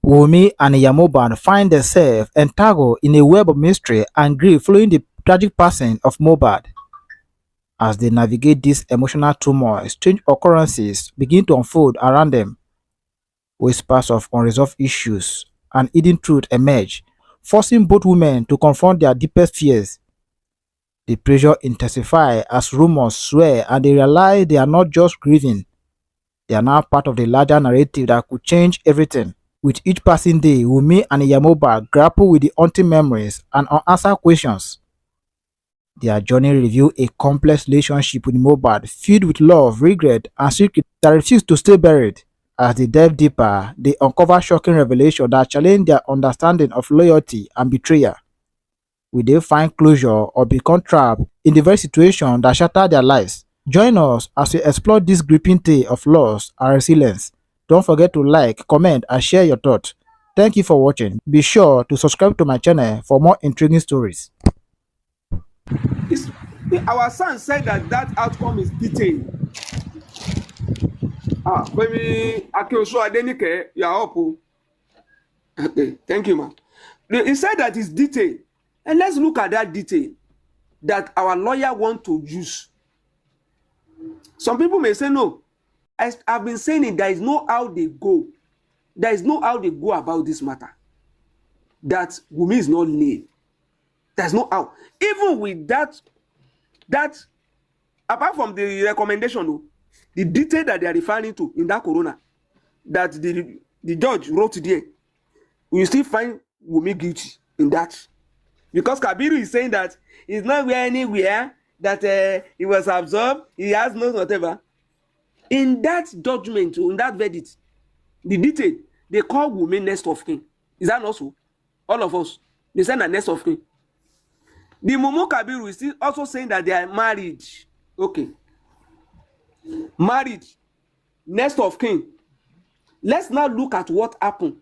Wunmi and Mohbad find themselves entangled in a web of mystery and grief following the tragic passing of Mohbad. As they navigate this emotional turmoil, strange occurrences begin to unfold around them. Whispers of unresolved issues and hidden truth emerge, forcing both women to confront their deepest fears. The pressure intensifies as rumors swell and they realize they are not just grieving, they are now part of the larger narrative that could change everything. With each passing day, Wunmi and Mohbad grapple with the haunting memories and unanswered questions. Their journey reveals a complex relationship with Mohbad filled with love, regret, and secrets that refuse to stay buried. As they delve deeper, they uncover shocking revelations that challenge their understanding of loyalty and betrayal. Will they find closure or become trapped in the very situation that shattered their lives? Join us as we explore this gripping tale of loss and resilience. Don't forget to like, comment, and share your thoughts. Thank you for watching. Be sure to subscribe to my channel for more intriguing stories. Our son said that outcome is detailed. Baby, Akioso Adenike, you are up. Okay, thank you, man. He said that it's detailed. And let's look at that detail that our lawyer want to use. Some people may say, no. I've been saying it, there is no how they go. There is no how they go about this matter. That Wunmi is not late. There's no how. Even with that, apart from the recommendation, the detail that they are referring to in that corona, that the judge wrote there, we still find Wunmi guilty in that. Because Kabiru is saying that he's not anywhere, that he was absorbed, he has no whatever. In that judgment, in that verdict, the detail, they call Wunmi next of kin. Is that not so? All of us, they say that next of kin. The Momo Kabiru is still also saying that they are married. Okay. Married. Next of kin. Let's now look at what happened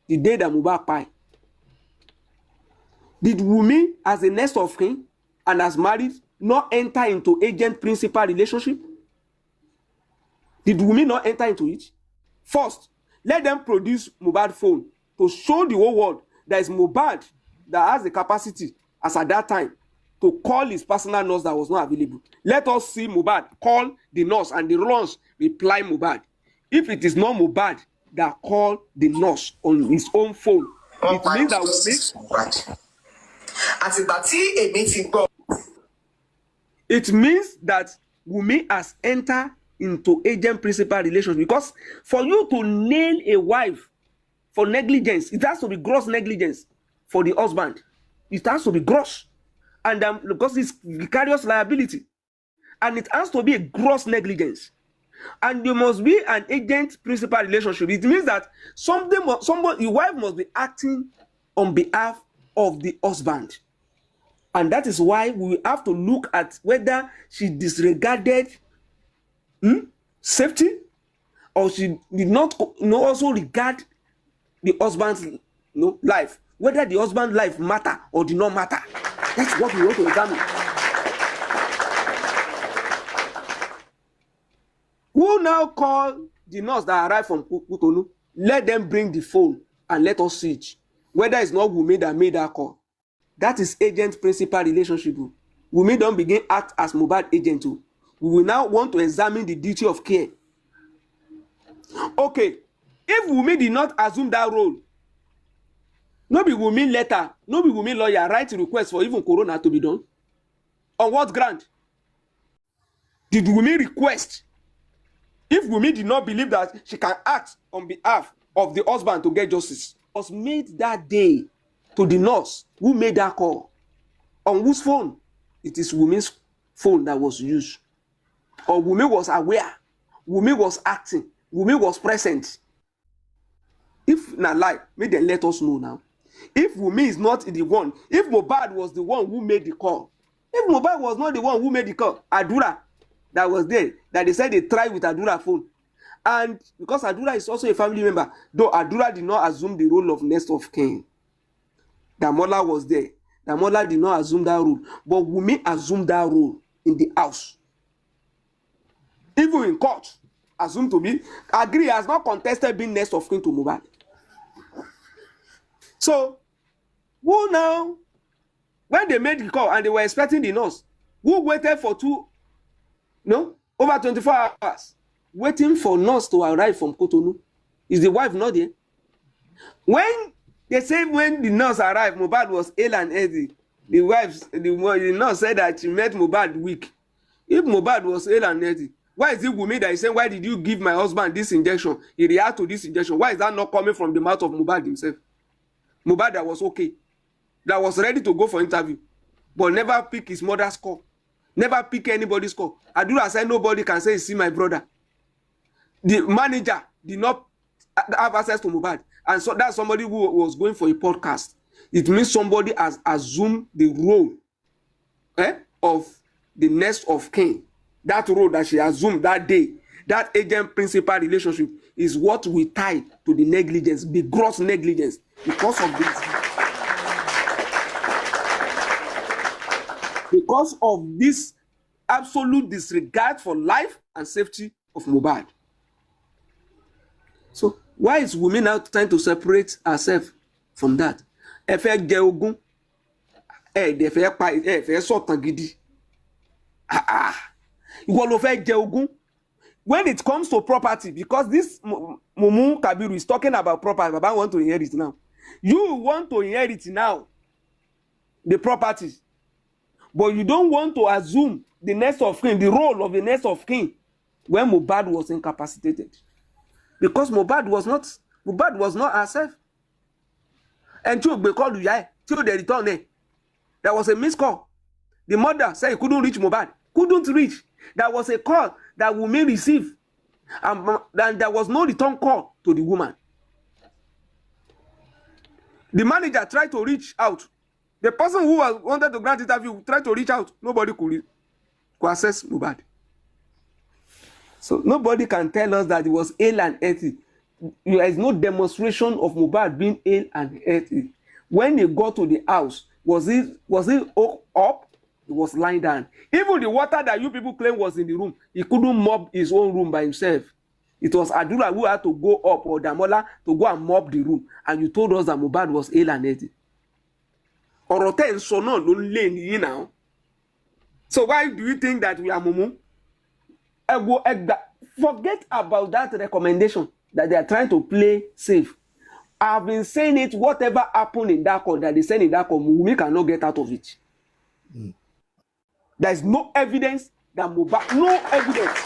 the day that Mohbad died. Did Wunmi, as a next of kin and as married, not enter into agent-principal relationship? Did Wunmi not enter into it? First, let them produce Mohbad phone to show the whole world that is Mohbad that has the capacity, as at that time, to call his personal nurse that was not available. Let us see Mohbad call the nurse and the nurse reply Mohbad. If it is not Mohbad that called the nurse on his own phone, it means that Wunmi... It means that Wunmi has entered into agent-principal relations, because for you to nail a wife for negligence, it has to be gross negligence for the husband. It has to be gross. And because it's vicarious liability. And it has to be a gross negligence. And there must be an agent-principal relationship. It means that the wife must be acting on behalf of the husband. And that is why we have to look at whether she disregarded safety, or she did not also regard the husband's life. Whether the husband's life matter or did not matter. That's what we want to examine. Who now call the nurse that arrived from Kutonu? Let them bring the phone and let us see it. Whether it's not Wunmi that made that call. That is agent-principal relationship. Wunmi don't begin act as Mohbad agent too. We will now want to examine the duty of care. Okay, if Wunmi did not assume that role, no be Wunmi letter, no be Wunmi lawyer write a request for even corona to be done. On what ground? Did Wunmi request? If Wunmi did not believe that she can act on behalf of the husband to get justice, was made that day to the nurse who made that call. On whose phone? It is Wunmi's phone that was used. Or Wunmi was aware. Wunmi was acting. Wunmi was present. If not lie, may they let us know now. If Wunmi is not the one, if Mohbad was the one who made the call, if Mohbad was not the one who made the call, Adura that was there, that they said they tried with Adura phone. And because Adura is also a family member, though Adura did not assume the role of next of kin. Damola was there. Damola did not assume that role. But Wunmi assumed that role in the house. Even in court, assumed to be, agree, has not contested being next of kin to Mohbad. So, who now, when they made the call and they were expecting the nurse, who waited for over 24 hours, waiting for nurse to arrive from Cotonou? Is the wife not there? When they say when the nurse arrived, Mohbad was ill and healthy. The nurse said that she met Mohbad weak. If Mohbad was ill and healthy, why is it Wunmi that is saying, why did you give my husband this injection? He reacted to this injection. Why is that not coming from the mouth of Mohbad himself? Mohbad that was okay, that was ready to go for interview, but never pick his mother's call, never pick anybody's call. Adura said nobody can say, see my brother. The manager did not have access to Mohbad. And so that's somebody who was going for a podcast. It means somebody has assumed the role of the next of kin. That role that she assumed that day, that agent-principal relationship is what we tie to the negligence, the gross negligence, because of this. Because of this absolute disregard for life and safety of Mohbad. So why is Wunmi now trying to separate herself from that? Ẹ fẹ́ jẹ ogún, dẹ̀ fẹ́ pa, fẹ́ sọ̀tàn gidi. Ìwọ ló fẹ́ jẹ ogún. When it comes to property, because this Mumu Kabiru is talking about property, Baba want to inherit now. You want to inherit now the properties, but you don't want to assume the next of kin, the role of the next of kin when Mohbad was incapacitated. Because Mohbad was not herself. And to be called till they return there. There was a missed call. The mother said he couldn't reach Mohbad. Couldn't reach. There was a call that Wunmi received. And there was no return call to the woman. The manager tried to reach out. The person who wanted to grant interview tried to reach out. Nobody could access Mohbad. So nobody can tell us that it was ill and healthy. There is no demonstration of Mohbad being ill and healthy. When he got to the house, was he up? He was lying down. Even the water that you people claim was in the room, he couldn't mop his own room by himself. It was Adura who had to go up, or Damola to go and mop the room. And you told us that Mohbad was ill and healthy. Oroten so no lonely now. So why do you think that we are Mumu? Forget about that recommendation that they are trying to play safe. I've been saying it, whatever happened in that court that they said in that court, Wunmi cannot get out of it. There is no evidence that Mohbad, no evidence.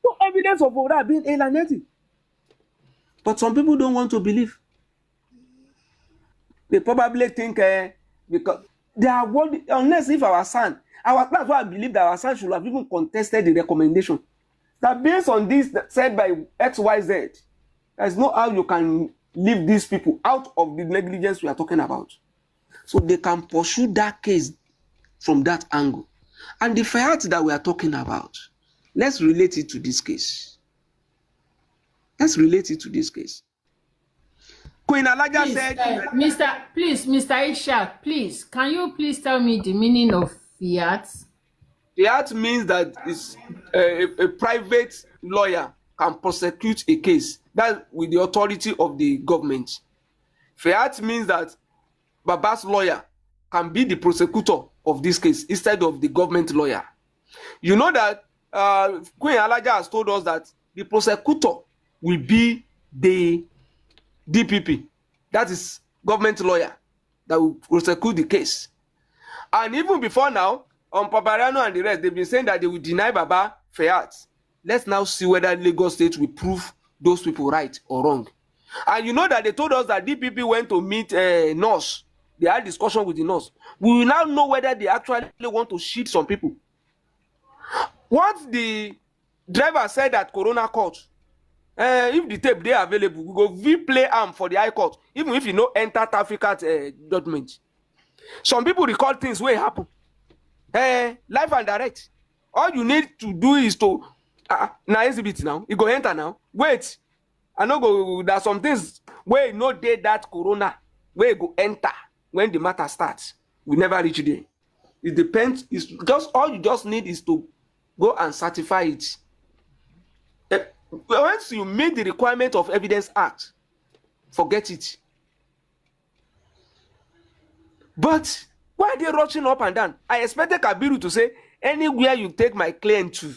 No evidence of Mohbad being alienated. But some people don't want to believe. They probably think because they are worried, unless if our son, that's why I believe that our son should have even contested the recommendation. That based on this said by XYZ, there's no how you can leave these people out of the negligence we are talking about. So they can pursue that case from that angle. And the fiat that we are talking about, let's relate it to this case. Let's relate it to this case. Queen Alaja said, Mr. Ishak, please, can you please tell me the meaning of fiat? Fiat means that it's a private lawyer can prosecute a case. That's with the authority of the government. Fiat means that Baba's lawyer can be the prosecutor of this case instead of the government lawyer. You know that Queen Alaja has told us that the prosecutor will be the DPP. That is government lawyer that will prosecute the case. And even before now, on Paparano and the rest, they've been saying that they will deny Baba fiat. Let's now see whether Lagos State will prove those people right or wrong. And you know that they told us that DPP went to meet a nurse. They had discussion with the nurse. We will now know whether they actually want to shoot some people. What the driver said at Corona Court, if the tape they are available, we go replay arm for the High Court, even if you know enter traffic at judgment. Some people recall things where it happen. Live and direct. All you need to do is to now exhibit now. You go enter now. Wait. I know go. There's some things where you know they that Corona where you go enter when the matter starts. We never reach there. It depends. It's just all you just need is to go and certify it. Once you meet the requirement of Evidence Act, forget it. But why are they rushing up and down? I expected Kabiru to say, anywhere you take my client to,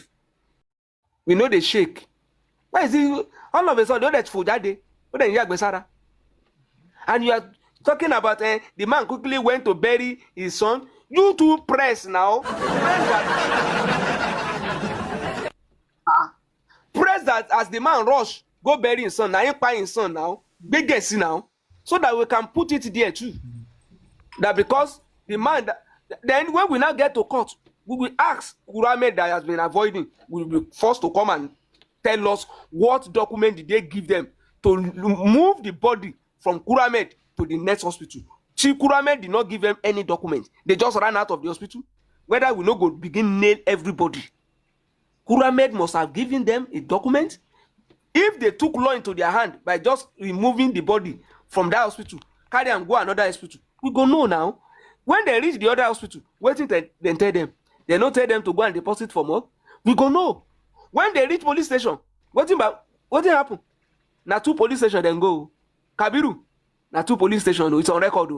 we know they shake. Why is it all of a sudden that's for that day? And you are talking about the man quickly went to bury his son. You two press now. Press that as the man rush, go bury his son. Now you buy his son now. Big guess now. So that we can put it there too. That because the man, then when we now get to court, we will ask Kurame that has been avoiding, we will be forced to come and tell us what document did they give them to move the body from Kuramed to the next hospital. Chief Kuramed did not give them any document. They just ran out of the hospital. Whether we not go begin nail everybody. Kuramed must have given them a document. If they took law into their hand by just removing the body from that hospital, carry and go another hospital, we go know now. When they reach the other hospital, waiting then tell them. They not tell them to go and deposit for more. We go know. When they reach police station, what happen? Now 2 police station then go. Kabiru, now 2 police station, it's on record.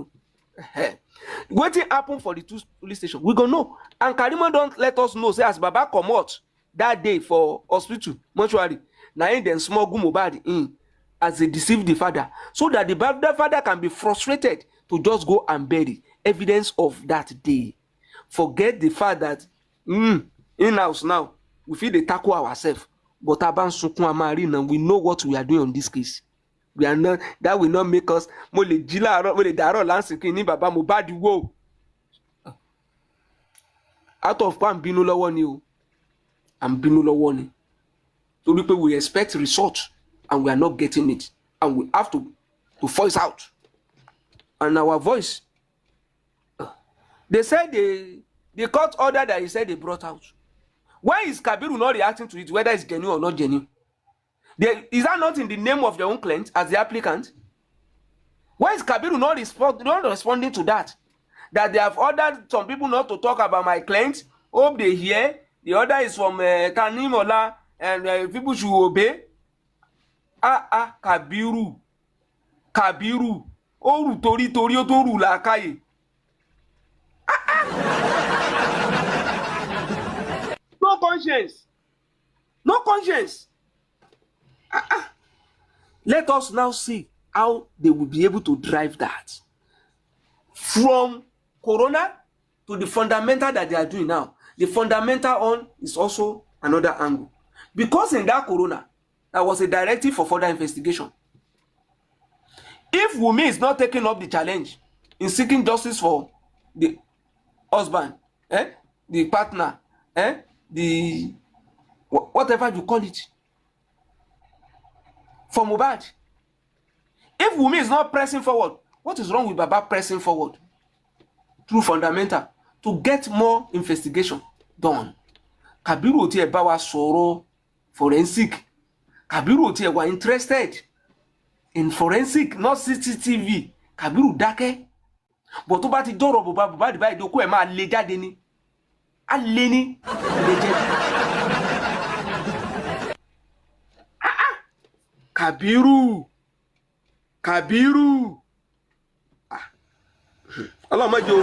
What happen for the 2 police station? We go know. And Karima don't let us know. Say as Baba come out that day for hospital, mortuary. Now then smuggle Mohbad in as they deceive the father, so that the father can be frustrated to just go and bury evidence of that day. Forget the fact that in-house now, we feel they tackle ourselves. But we know what we are doing on this case. We are not, that will not make us out of one binu lọ́wọ́ ni o. And binu lọ́wọ́ ni. So we expect results and we are not getting it. And we have to voice out. And our voice, they said the court order that he said they brought out. Why is Kabiru not reacting to it, whether it's genuine or not genuine? Is that not in the name of their own client as the applicant? Why is Kabiru not responding to that? That they have ordered some people not to talk about my client. Hope they hear. The order is from Kanimola and people should obey. Kabiru. Oru tori o to ru la kaye. No conscience. No conscience. Let us now see how they will be able to drive that. From corona to the fundamental that they are doing now. The fundamental on is also another angle. Because in that corona, there was a directive for further investigation. If Wunmi is not taking up the challenge in seeking justice for the husband, the partner, the whatever you call it, for Mohbad, if Wunmi is not pressing forward, what is wrong with Baba pressing forward through fundamental to get more investigation done? Kabiru oti eba wa sọ̀rọ̀ forensic. Kabiru oti were interested in forensic, not CCTV. Kabiru dákẹ́. But tó bá ti dọ̀rọ̀ Mohbad báyìí dókó ẹ̀ máa lé jáde ni. A lé ní. Kabiru. Ọlọ́run má jẹ́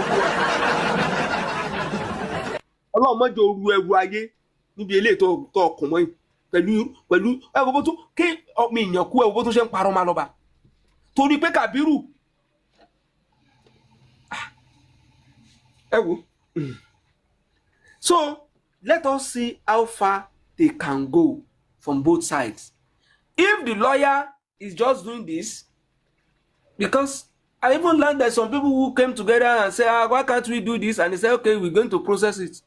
oru ẹrù ayé níbi eléyìí tó ọkùn mọ́ yìí pẹ̀lú ẹgbogbo tó kí ọmọ èèyàn kú ẹgbogbo tó ṣe ń parọ́ máa lọ́ba torí pé Kabiru ẹwù. So let us see how far they can go from both sides. If the lawyer is just doing this, because I even learned that some people who came together and said, why can't we do this? And they said, okay, we're going to process it.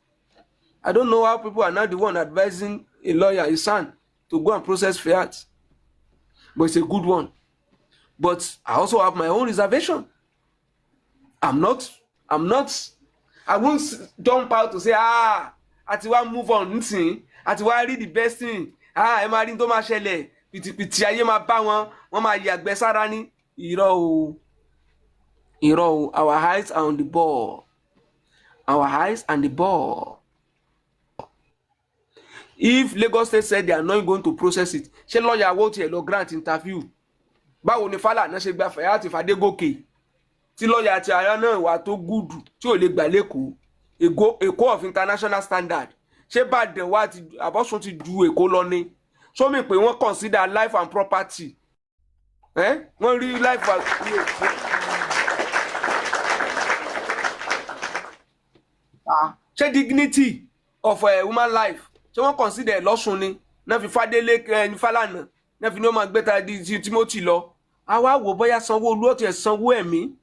I don't know how people are not the one advising a lawyer, his son, to go and process fiat. But it's a good one. But I also have my own reservation. I won't jump out to say, ati wa move on, ati wa read the best thing. Ẹ máa rí tó máa ṣẹlẹ̀, pìtìpìtì ayé máa bá wọ́n máa yàgbẹ́ sára ní. Irọ́ o, our eyes are on the ball. Our eyes and the ball. If Lagos State said they are not going to process it, ṣé lọ́ọ̀yà wo tiẹ̀ lọ grant interview? Báwo ni Fálànà ṣe gba Fẹ̀yàtì Fadégòkè tí lọ́ọ̀yà àti àyà náà wà tó gúdù tí ò lè gbà lẹ́kọ̀ọ́ Èkó of international standard? Ṣé Ìbàdàn wa ti Àbọ̀ṣun ti ju Èkó lọ ni? Sómi pé wọ́n consider life and property. Wọ́n rí life as ṣé dignity of a human life ṣé wọ́n consider lọ́sùn ni? Náà fi Fádélé ní Fálànà náà fi ní ó máa gbé ta di Timothy lọ. Àwa wò bóyá Sanwó-Olú ó tiẹ̀ sanwó ẹ̀mí,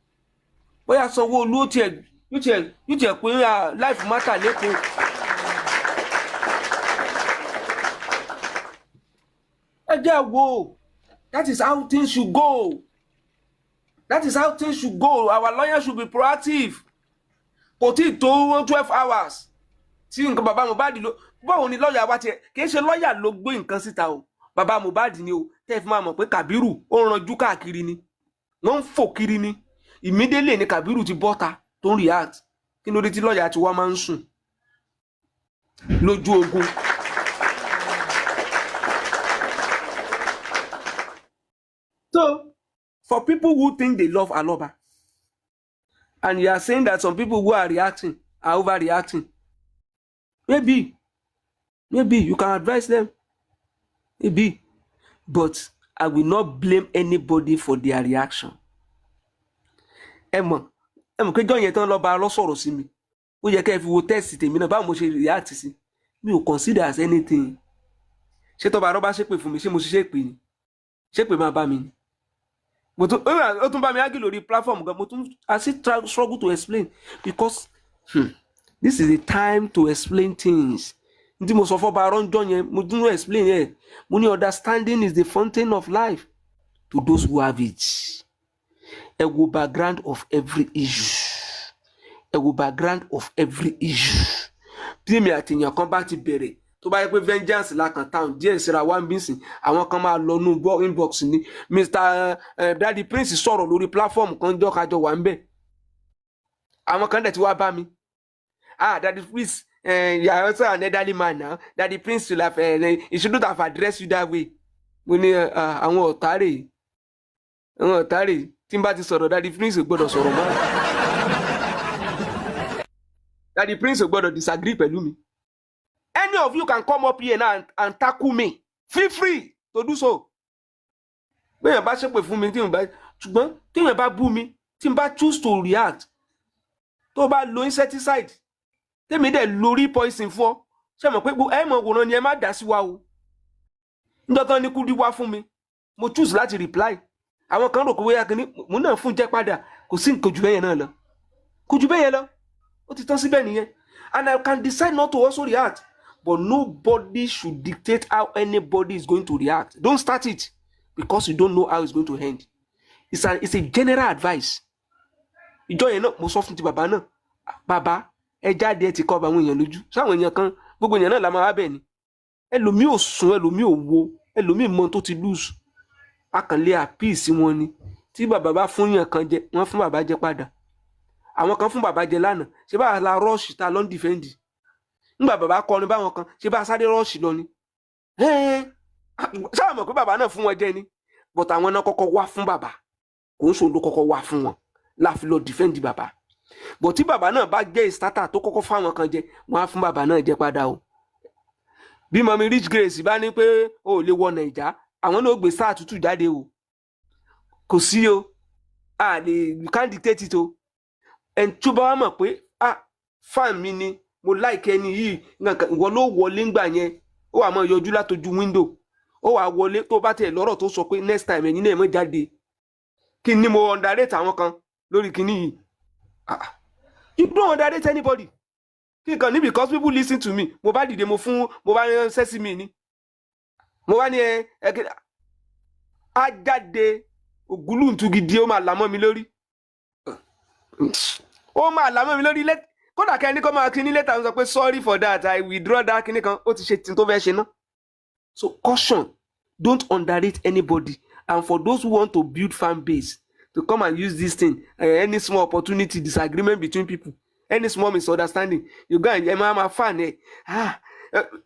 bóyá Sanwó-Olú ó tiẹ̀ pé life matter lẹ́kọ̀ọ́. Ẹ jẹ́ wo, that is how things should go. That is how things should go. Our lawyers should be proactive. Kò tí ì tó 12 hours tí nǹkan bàbá Mohbad ló báwo ni lọ́ọ̀yà wa tiẹ̀ kì í ṣe lọ́ọ̀yà ló gbé nǹkan síta o, bàbá Mohbad ni o, tẹ́ fi máa mọ̀ pé Kàbírù ó ń ranjú káàkiri ni, wọ́n ń fò kiri ni. Immediately ni Kàbírù ti bọ́ta tó ń react. Kí ló dé tí lọ́ọ̀yà ti wá máa ń sùn lójú ogun? So, for people who think they love Aloba, and you are saying that some people who are reacting are overreacting, maybe you can advise them, maybe, but I will not blame anybody for their reaction. Ẹ mọ̀ pé jọ́ yẹn tán lọ bá lọ sọ̀rọ̀ sí mi, ó yẹ kẹ́ fi wo test tèmi náà báwo mo ṣe react sí, mi ò consider as anything. Ṣé tọ́ba arọ́ bá ṣépè fún mi, ṣé mo ṣe ṣépè ni? Ṣépè máa bá mi ni? Ó tún bá mi argue lórí platform gan, I still struggle to explain because this is the time to explain things. Tí mo sọ fọ́ba arọ́ ń jọ yẹn, mo tún explain yẹn. Mo ní understanding is the fountain of life to those who have it. Ẹ wo background of every issue. Ẹ wo background of every issue. Bí mi àti èèyàn kan bá ti bẹ̀rẹ̀, tó bá yẹ pé vengeance la kan town díẹ̀ síra wá ń bí sìn, àwọn kan máa lọ nú inbox ni Mr. Daddy Prince sọ̀rọ̀ lórí platform kan jọ́ kájọ wà ń bẹ̀. Àwọn kan dẹ̀ ti wá bá mi. Daddy Prince, you are also an elderly man now. Daddy Prince will have, he shouldn't have addressed you that way. Mo ní àwọn ọ̀tá rèé. Tí n bá ti sọ̀rọ̀ Daddy Prince ò gbọ́dọ̀ sọ̀rọ̀ mọ́. Daddy Prince ò gbọ́dọ̀ disagree pẹ̀lú mi. Any of you can come up here now and tackle me. Feel free to do so. Bẹ́ẹ̀ bá ṣépè fún mi tí n bá ṣùgbọ́n tí n bá bú mi tí n bá choose to react. Tó bá lo insecticide tèmi dẹ̀ lórí poison fún ọ. Ṣé mọ̀ pé ẹ mọ̀ wòran ni ẹ má dá sí wa o. Níjọ́ tán ní Kúdí wá fún mi. Mo choose láti reply. Àwọn kan rò pé wéyà kìíní mo náà fún jẹ́ padà kò sí nǹkan jù bẹ́yẹn náà lọ. Kò jù bẹ́yẹn lọ. Ó ti tán síbẹ̀ nìyẹn. And I can decide not to also react. But nobody should dictate how anybody is going to react. Don't start it because you don't know how it's going to end. It's a general advice. Ìjọ yẹn náà mo sọ fún ti bàbá náà. Bàbá ẹ jáde ẹ ti kọ́ ọba àwọn èèyàn lójú. Sáwọn èèyàn kan gbogbo èèyàn náà la máa wá bẹ̀ ni. Ẹlòmíì ò sùn, ẹlòmíì ò wo, ẹlòmíì mọ tó ti lose. A kàn lè appease wọn ni. Tí bàbá bá fún yàn kan jẹ, wọ́n fún bàbá jẹ padà. Àwọn kan fún bàbá jẹ lánàá. Ṣé bá la rush ta ló ń defend? Nígbà bàbá kọrin báwọn kan ṣe bá sáré rọ́ọ̀ṣì lọ ni. Ṣáà mọ̀ pé bàbá náà fún wọn jẹ ni. But àwọn náà kọ́kọ́ wá fún bàbá. Kò ń ṣòro ló kọ́kọ́ wá fún wọn láfi lọ defend bàbá. But tí bàbá náà bá jẹ́ starter tó kọ́kọ́ fáwọn kan jẹ, wọ́n á fún bàbá náà jẹ padà o. Bí mọ̀mí Rich Grace bá ní pé o ò lè wọ Nàìjà, àwọn náà ó gbé sáà tútù jáde o. Kò sí o. You can't dictate it o. Ẹni tó bá wá mọ̀ pé fan mi ni mo like ẹni yìí ìwọ ló wọlé ńgbà yẹn ó wà mọ yọjú látojú window ó wà wọlé tó bá tẹ lọ́rọ̀ tó sọ pé next time ẹ̀yin náà mọ jáde kí ni mo underrate àwọn kan lórí kíní yìí. You don't underrate anybody. Kí kan ní because people listen to me mo bá dìde mo bá ránṣẹ́ sí mi ni mo bá ní á jáde ògúlùntù gidi ó máa làmọ́ mi lórí kódà kẹ́ni kọ́ máa kíní later sọ pé sorry for that, I withdraw that kíní kan ó ti ṣe tí tó fẹ́ ṣe ná. So caution, don't underrate anybody, and for those who want to build fan base to come and use this thing, any small opportunity, disagreement between people, any small misunderstanding, you go and ẹ máa fan ẹ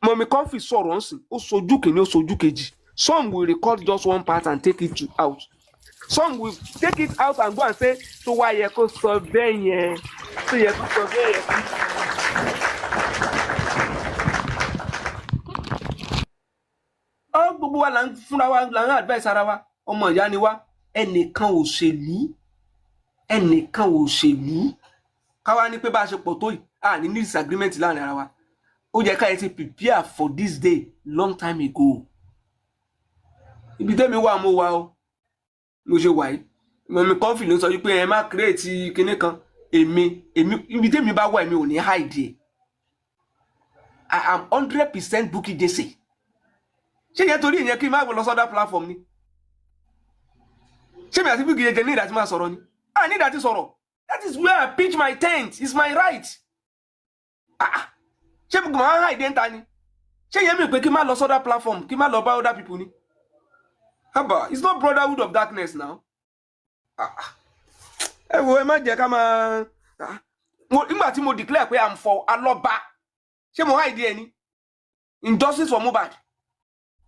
Mommy Comfy sọ̀rọ̀ nsìn, ó sojú kìíní, ó sojú kejì. Some will record just one part and take it out. Some will take it out and go and say, so why yẹ kó sọ bẹ́ẹ̀ yẹn? So yẹ kó sọ bẹ́ẹ̀ yẹn. Gbogbo wa là ń fúnra wa là ń advice ara wa. Ọmọ ìyá ni wá. Ẹnìkan òṣèlú. Káwa ní pé bá a ṣe pọ̀ tó yìí, a ní disagreement láàrin ara wa. Ó yẹ ká ẹ ti prepare for this day long time ago. Ibi tẹ́mi wà mo wà o. Mo ṣe wà yìí. Mommy Comfy ló sọ wípé ẹ má create kinní kan. Èmi ibi tẹ́mi bá wà èmi ò ní hide. I am 100% Bukky Jesse. Ṣé yẹn torí ìyẹn kí n má lọ sọ́dọ̀ platform ni? Ṣé mi àti Bukky Jesse ní ìdá tí máa sọ̀rọ̀ ni? I ní ìdá tí sọ̀rọ̀. That is where I pitch my tent. It's my right. Ṣé mo máa hide enta ni? Ṣé yẹn mi pé kí n má lọ sọ́dọ̀ platform, kí n má lọ bá other people ni? Haba, it's not brotherhood of darkness now. Ẹ wo ẹ má jẹ́ ká máa nígbà tí mo declare pé I'm for Aloba. Ṣé mo hide ẹ ni? Injustice for Mohbad.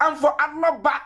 I'm for Aloba.